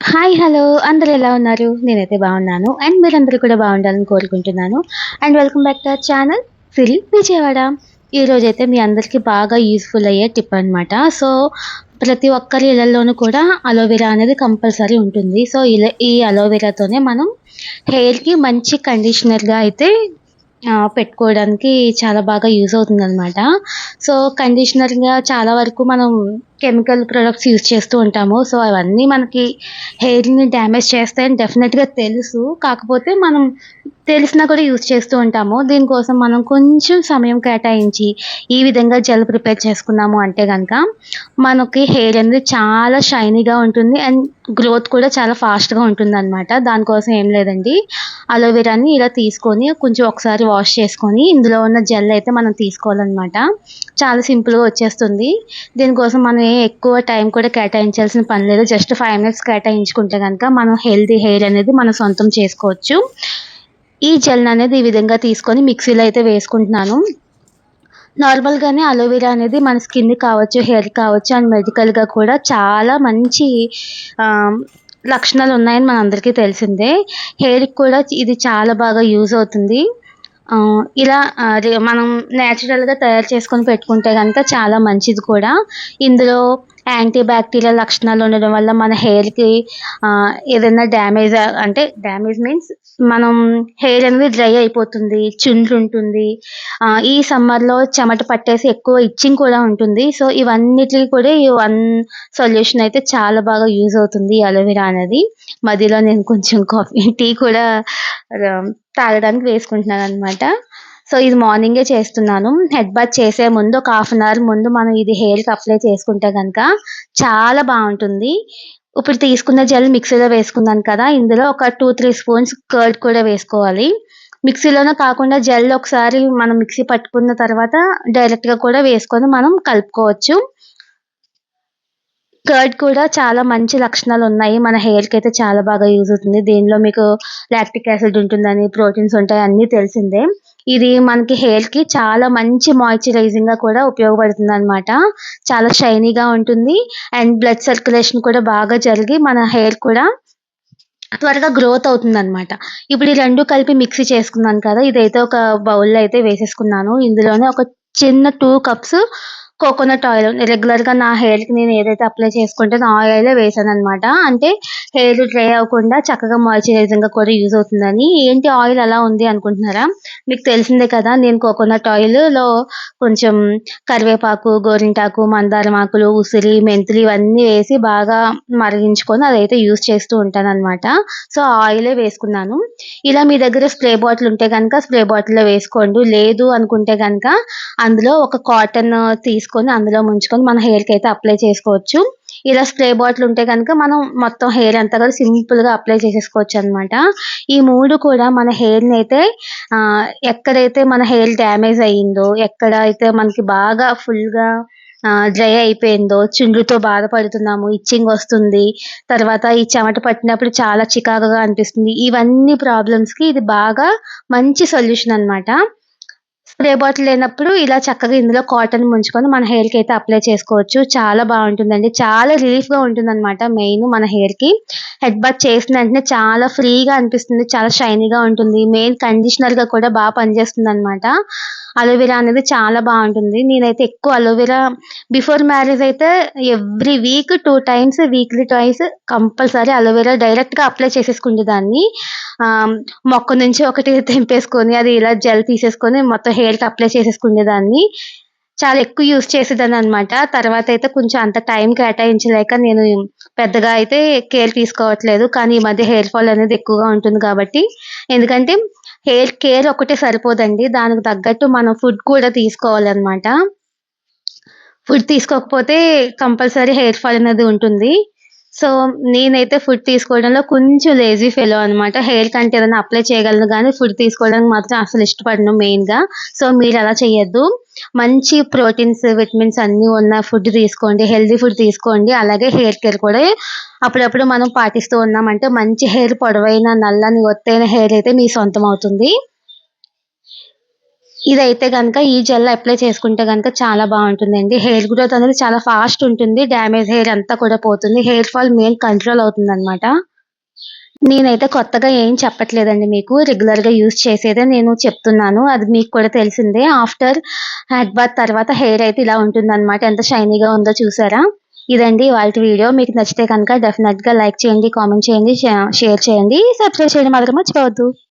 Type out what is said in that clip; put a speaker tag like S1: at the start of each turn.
S1: Hi! Hello! అందరూ ఎలా ఉన్నారు? నేనైతే బాగున్నాను. అండ్ మీరందరూ కూడా బాగుండాలని కోరుకుంటున్నాను. And welcome back to our channel Siri Vijayawada. ఈరోజైతే మీ అందరికీ బాగా యూజ్‌ఫుల్ అయ్యే టిప్ అనమాట. సో, ప్రతి ఒక్కరి ఇళ్లల్లోనూ కూడా అలోవెరా అనేది కంపల్సరీ ఉంటుంది. సో, ఈ అలోవెరాతోనే మనం హెయిర్‌కి మంచి కండిషనర్‌గా అయితే పెట్టుకోవడానికి చాలా బాగా యూజ్ అవుతుందనమాట. సో, కండిషనర్‌గా చాలా వరకు మనం కెమికల్ ప్రొడక్ట్స్ యూజ్ చేస్తూ ఉంటాము. సో, అవన్నీ మనకి హెయిర్‌ని డ్యామేజ్ చేస్తాయని డెఫినెట్‌గా తెలుసు. కాకపోతే మనం తెలిసినా కూడా యూజ్ చేస్తూ ఉంటాము. దీనికోసం మనం కొంచెం సమయం కేటాయించి, ఈ విధంగా జెల్ ప్రిపేర్ చేసుకున్నాము అంటే గనక, మనకి హెయిర్ అనేది చాలా షైనీగా ఉంటుంది. అండ్ గ్రోత్ కూడా చాలా ఫాస్ట్‌గా ఉంటుందనమాట. దానికోసం ఏం లేదండి. అలోవెరాని ఇలా తీసుకొని కొంచెం ఒకసారి వాష్ చేసుకొని, ఇందులో ఉన్న జెల్ అయితే మనం తీసుకోవాలనమాట. చాలా సింపుల్‌గా వచ్చేస్తుంది. దీనికోసం మనం ఎక్కువ టైం కూడా కేటాయించాల్సిన పని లేదు. జస్ట్ 5 మినిట్స్ కేటాయించుకుంటే గనక మనం హెల్తీ హెయిర్ అనేది మనం సొంతం చేసుకోవచ్చు. ఈ జెల్‌ననేది ఈ విధంగా తీసుకొని మిక్సీలో అయితే వేసుకుంటున్నాను. నార్మల్‌గానే అలోవెరా అనేది మన స్కిన్‌కి కావచ్చు, హెయిర్‌కి కావచ్చు అండ్ మెడికల్‌గా కూడా చాలా మంచి ఆహ్, లక్షణాలున్నాయని మనందరికీ తెలిసిందే. హెయిర్‌కి కూడా ఇది చాలా బాగా యూజ్ అవుతుంది. ఇలా అదే మనం నేచురల్‌గా తయారు చేసుకొని పెట్టుకుంటే గనక చాలా మంచిది కూడా. ఇందులో యాంటీ బ్యాక్టీరియల్ లక్షణాలు ఉండడం వల్ల మన హెయిర్‌కి ఏదైనా అంటే డ్యామేజ్ మీన్స్ మనం హెయిర్ అనేది డ్రై అయిపోతుంది. చుండ్రుంటుంది. ఈ సమ్మర్‌లో చెమట పట్టేసి ఎక్కువ ఇచ్చింగ్ కూడా ఉంటుంది. సో, ఇవన్నిటికి కూడా ఈ వన్ సొల్యూషన్ అయితే చాలా బాగా యూజ్ అవుతుంది ఈ అలోవెరా అనేది. మధ్యలో నేను కొంచెం టీ కూడా ఆహ్, తాగడానికి వేసుకుంటున్నాననమాట. సో, ఇది మార్నింగే చేస్తున్నాను. హెడ్ బాత్ చేసే ముందు ఒక హాఫ్ అన్ అవర్ ముందు మనం ఇది హెయిర్‌కి అప్లై చేసుకుంటే గనక చాలా బావుంటుంది. ఇప్పుడు తీసుకున్న జెల్ మిక్సీలో వేసుకున్నాను కదా! ఇందులో ఒక 2, 3 స్పూన్స్ కర్డ్ కూడా వేసుకోవాలి. మిక్సీలోనే కాకుండా జెల్ ఒకసారి మనం మిక్సీ పట్టుకున్న తర్వాత డైరెక్ట్‌గా కూడా వేసుకొని మనం కలుపుకోవచ్చు. కర్డ్ కూడా చాలా మంచి లక్షణాలున్నాయి. మన హెయిర్‌కైతే చాలా బాగా యూజ్ అవుతుంది. దీనిలో మీకు లాక్టిక్ యాసిడ్ ఉంటుందని, ప్రోటీన్స్ ఉంటాయి అన్నీ తెలిసిందే. ఇది మనకి హెయిర్‌కి చాలా మంచి మాయిశ్చరైజింగ్‌గా కూడా ఉపయోగపడుతుందనమాట. చాలా షైనీగా ఉంటుంది. అండ్ బ్లడ్ సర్క్యులేషన్ కూడా బాగా జరిగి మన హెయిర్ కూడా త్వరగా గ్రోత్ అవుతుందనమాట. ఇప్పుడు ఈ 2 కలిపి మిక్సీ చేసుకున్నాను కదా! ఇదైతే ఒక బౌల్‌లో అయితే వేసేసుకున్నాను. ఇందులోనే ఒక చిన్న 2 కప్స్ కోకోనట్ ఆయిల్ రెగ్యులర్‌గా నా హెయిర్‌కి నేను ఏదైతే అప్లై చేసుకుంటానో ఆ ఆయిలే వేసాననమాట. అంటే హెయిర్ డ్రై అవ్వకుండా చక్కగా మాయిశ్చరైజింగ్‌గా కూడా యూజ్ అవుతుందని. ఏంటి ఆయిల్ అలా ఉంది అనుకుంటున్నారా? మీకు తెలిసిందే కదా! నేను కోకోనట్ ఆయిల్‌లో కొంచెం కరివేపాకు, గోరింటాకు, మందారం ఆకులు, ఉసిరి, మెంతులు ఇవన్నీ వేసి బాగా మరిగించుకొని అదైతే యూజ్ చేస్తూ ఉంటాననమాట. సో, ఆ ఆయిలే వేసుకున్నాను. ఇలా మీ దగ్గర స్ప్రే బాటిల్ ఉంటే గనక స్ప్రే బాటిల్‌లో వేసుకోండి. లేదు అనుకుంటే గనక అందులో ఒక కాటన్ తీసుకొని అందులో ముంచుకొని మన హెయిర్‌కైతే అప్లై చేసుకోవచ్చు. ఇలా స్ప్రే బాటిల్ ఉంటే గనక మనం మొత్తం హెయిర్ అంతా కూడా సింపుల్‌గా అప్లై చేసేసుకోవచ్చనమాట. ఈ 3 కూడా మన హెయిర్‌నైతే ఎక్కడైతే మన హెయిర్ డ్యామేజ్ అయ్యిందో, ఎక్కడైతే మనకి బాగా ఫుల్‌గా డ్రై అయిపోయిందో, చుండ్రుతో బాధపడుతున్నాము, ఇచ్చింగ్ వస్తుంది, తర్వాత ఈ చెమట పట్టినప్పుడు చాలా చికాకుగా అనిపిస్తుంది. ఇవన్నీ ప్రాబ్లమ్స్‌కి ఇది బాగా మంచి సొల్యూషన్ అనమాట. స్ప్రే బాటిల్ లేనప్పుడు ఇలా చక్కగా ఇందులో కాటన్ ముంచుకొని మన హెయిర్‌కైతే అప్లై చేసుకోవచ్చు. చాలా బావుంటుందండి. చాలా రిలీఫ్‌గా ఉంటుందనమాట మెయిన్ మన హెయిర్‌కి. హెడ్ బాత్ చేసిన వెంటనే చాలా ఫ్రీగా అనిపిస్తుంది. చాలా షైనీగా ఉంటుంది. మెయిన్ కండిషనర్‌గా కూడా పనిచేస్తుందనమాట. అలోవెరా అనేది చాలా బావుంటుంది. నేనైతే ఎక్కువ అలోవెరా బిఫోర్ మ్యారేజ్ అయితే every week 2 times, weekly twice compulsory aloe vera డైరెక్ట్‌గా అప్లై చేసేసుకునేదాన్ని. మొక్క నుంచి ఒకటి తెంపేసుకొని అది ఇలా జెల్ తీసేసుకొని మొత్తం హెయిర్‌కి అప్లై చేసేసుకునేదాన్ని. చాలా ఎక్కువ యూజ్ చేసేదాన్ననమాట. తర్వాతయితే కొంచెం అంత టైం కేటాయించలేక నేను పెద్దగా అయితే కేర్ తీసుకోవట్లేదు. కానీ ఈ మధ్య హెయిర్ ఫాల్ అనేది ఎక్కువగా ఉంటుంది కాబట్టి ఎందుకంటే హెయిర్ కేర్ ఒక్కటే సరిపోదండి. దానికి తగ్గట్టు మనం ఫుడ్ కూడా తీసుకోవాలనమాట. ఫుడ్ తీసుకోకపోతే కంపల్సరీ హెయిర్ ఫాల్ అనేది ఉంటుంది. సో, నేనైతే ఫుడ్ తీసుకోవడంలో కొంచెం లేజీ ఫెలో అనమాట. హెయిర్‌కంటే ఏదైనా అప్లై చేయగలను గానీ, ఫుడ్ తీసుకోవడానికి మాత్రం అసలు ఇష్టపడను మెయిన్‌గా. సో, మీరలా చేయొద్దు. మంచి ప్రోటీన్స్, విటమిన్స్ అన్నీ ఉన్న ఫుడ్ తీసుకోండి. హెల్తీ ఫుడ్ తీసుకోండి. అలాగే హెయిర్ కేర్ కూడా అప్పుడప్పుడు మనం పాటిస్తూ ఉన్నామంటే మంచి హెయిర్ పొడవైన, నల్లని, ఒత్తైన హెయిర్ అయితే మీ సొంతం అవుతుంది. ఇదైతే గనుక ఈ జెల్ అప్లై చేసుకుంటే గనుక చాలా బావుంటుందండి. హెయిర్ గ్రోత్ అనేది చాలా ఫాస్ట్ ఉంటుంది. డ్యామేజ్ హెయిర్ అంతా కూడా పోతుంది. హెయిర్ ఫాల్ మెయిన్ కంట్రోల్ అవుతుందనమాట. నేనైతే కొత్తగా ఏం చెప్పట్లేదండి మీకు. రెగ్యులర్‌గా యూజ్ చేసేదే నేను చెప్తున్నాను. అది మీకు కూడా తెలిసిందే. ఆఫ్టర్ హెడ్ బాత్ తర్వాత హెయిర్ అయితే ఇలా ఉంటుందనమాట. ఎంత షైనీగా ఉందో చూసారా? ఇదండి ఇవాల్టి వీడియో. మీకు నచ్చితే కనుక డెఫినెట్‌గా లైక్ చేయండి, కామెంట్ చేయండి, షేర్ చేయండి. సబ్స్క్రైబ్ చేయడం మాత్రం మర్చిపోవద్దు.